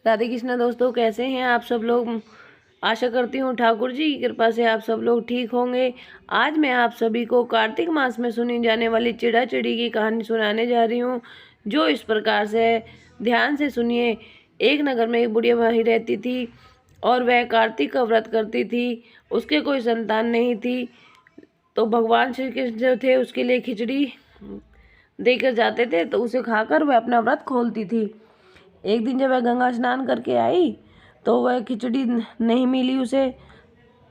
राधे कृष्णा दोस्तों, कैसे हैं आप सब लोग। आशा करती हूँ ठाकुर जी की कृपा से आप सब लोग ठीक होंगे। आज मैं आप सभी को कार्तिक मास में सुनी जाने वाली चिड़ा चिड़ी की कहानी सुनाने जा रही हूँ, जो इस प्रकार से है। ध्यान से सुनिए। एक नगर में एक बुढ़िया माही रहती थी और वह कार्तिक का व्रत करती थी। उसके कोई संतान नहीं थी, तो भगवान श्री कृष्ण जो थे उसके लिए खिचड़ी देकर जाते थे, तो उसे खाकर वह अपना व्रत खोलती थी। एक दिन जब वह गंगा स्नान करके आई तो वह खिचड़ी नहीं मिली उसे।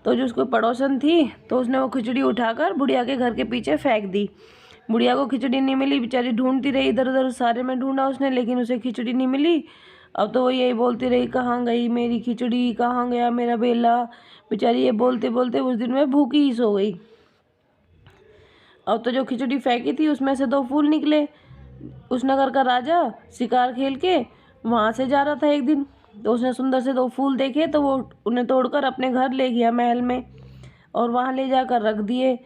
तो जो उसको पड़ोसन थी, तो उसने वो खिचड़ी उठाकर बुढ़िया के घर के पीछे फेंक दी। बुढ़िया को खिचड़ी नहीं मिली, बेचारी ढूंढती रही, इधर उधर सारे में ढूंढा उसने, लेकिन उसे खिचड़ी नहीं मिली। अब तो वो यही बोलती रही, कहाँ गई मेरी खिचड़ी, कहाँ गया मेरा बेला। बेचारी ये बोलते बोलते उस दिन में भूखी ही सो गई। अब तो जो खिचड़ी फेंकी थी उसमें से 2 फूल निकले। उस नगर का राजा शिकार खेल के वहां से जा रहा था एक दिन, तो उसने सुंदर से 2 फूल देखे, तो वो उन्हें तोड़कर अपने घर ले गया महल में और वहां ले जाकर रख दिए।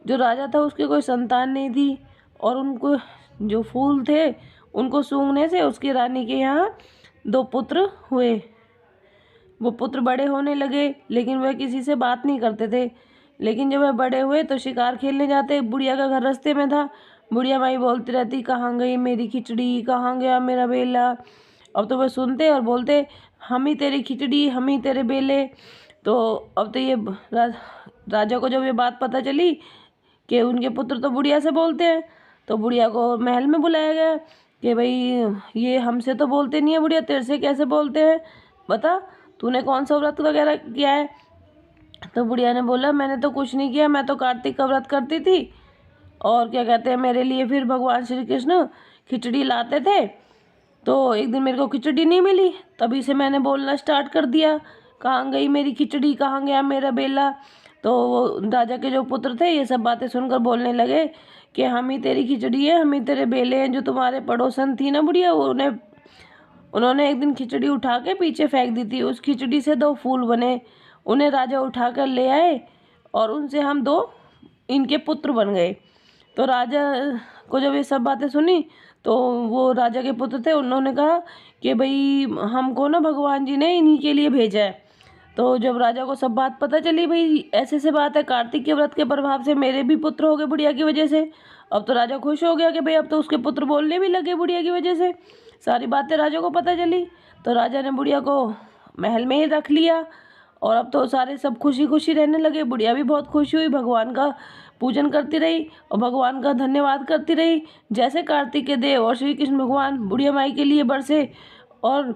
जो राजा था उसकी कोई संतान नहीं थी, और उनको जो फूल थे उनको सूंघने से उसकी रानी के यहाँ 2 पुत्र हुए। वो पुत्र बड़े होने लगे, लेकिन वह किसी से बात नहीं करते थे। लेकिन जब वह बड़े हुए तो शिकार खेलने जाते। बुढ़िया का घर रास्ते में था। बुढ़िया माई बोलती रहती, कहाँ गई मेरी खिचड़ी, कहाँ गया मेरा बेला। अब तो वह सुनते और बोलते, हम ही तेरी खिचड़ी, हम ही तेरे बेले। तो अब तो ये राजा को जब ये बात पता चली कि उनके पुत्र तो बुढ़िया से बोलते हैं, तो बुढ़िया को महल में बुलाया गया कि भाई ये हमसे तो बोलते नहीं है, बुढ़िया तेरे से कैसे बोलते हैं, बता तूने कौन सा व्रत वगैरह किया है। तो बुढ़िया ने बोला, मैंने तो कुछ नहीं किया, मैं तो कार्तिक का व्रत करती थी, और क्या कहते हैं मेरे लिए फिर भगवान श्री कृष्ण खिचड़ी लाते थे, तो एक दिन मेरे को खिचड़ी नहीं मिली, तभी से मैंने बोलना स्टार्ट कर दिया, कहाँ गई मेरी खिचड़ी, कहाँ गया मेरा बेला। तो वो राजा के जो पुत्र थे ये सब बातें सुनकर बोलने लगे कि हम ही तेरी खिचड़ी है, हम ही तेरे बेले हैं। जो तुम्हारे पड़ोसन थी ना बुढ़िया, उन्होंने एक दिन खिचड़ी उठा के पीछे फेंक दी थी। उस खिचड़ी से 2 फूल बने, उन्हें राजा उठाकर ले आए और उनसे हम 2 इनके पुत्र बन गए। तो राजा को जब ये सब बातें सुनी, तो वो राजा के पुत्र थे, उन्होंने कहा कि भाई हमको ना भगवान जी ने इन्हीं के लिए भेजा है। तो जब राजा को सब बात पता चली, भाई ऐसे से बात है, कार्तिक के व्रत के प्रभाव से मेरे भी पुत्र हो गए बुढ़िया की वजह से। अब तो राजा खुश हो गया कि भाई अब तो उसके पुत्र बोलने भी लगे बुढ़िया की वजह से। सारी बातें राजा को पता चली, तो राजा ने बुढ़िया को महल में ही रख लिया, और अब तो सारे सब खुशी खुशी रहने लगे। बुढ़िया भी बहुत खुश हुई, भगवान का पूजन करती रही और भगवान का धन्यवाद करती रही। जैसे कार्तिक के देव और श्री कृष्ण भगवान बुढ़िया माई के लिए बरसे और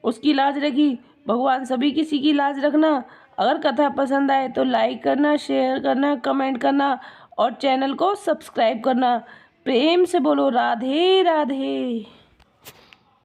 उसकी लाज रखी। भगवान सभी किसी की लाज रखना। अगर कथा पसंद आए तो लाइक करना, शेयर करना, कमेंट करना और चैनल को सब्सक्राइब करना। प्रेम से बोलो राधे राधे।